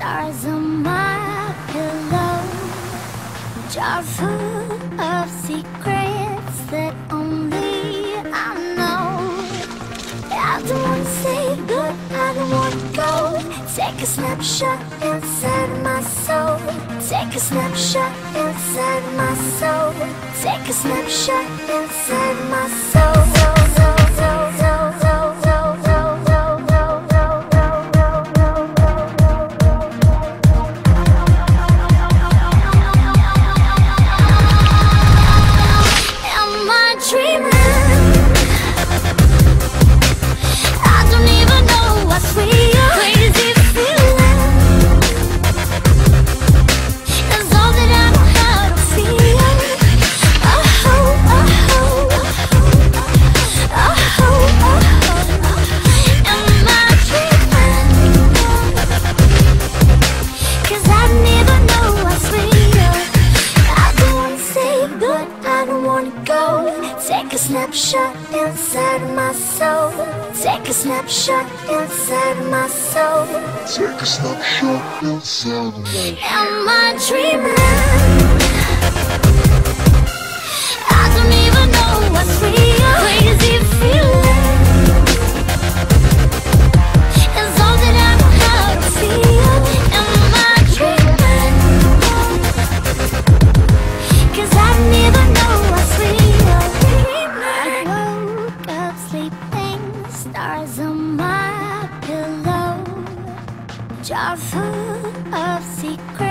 Stars on my pillow, jar full of secrets that only I know. I don't wanna say good, I don't wanna go. Take a snapshot inside of my soul. Take a snapshot inside of my soul. Take a snapshot inside of my soul. Take a snapshot inside of my soul. Take a snapshot inside of my soul. Take a snapshot inside of my soul. Am I dreaming? I don't even know what's real. Crazy feeling is all that I know how to feel. Am I dreaming? 'Cause I don't even know what's real. Stars on my pillow, jar full of secrets.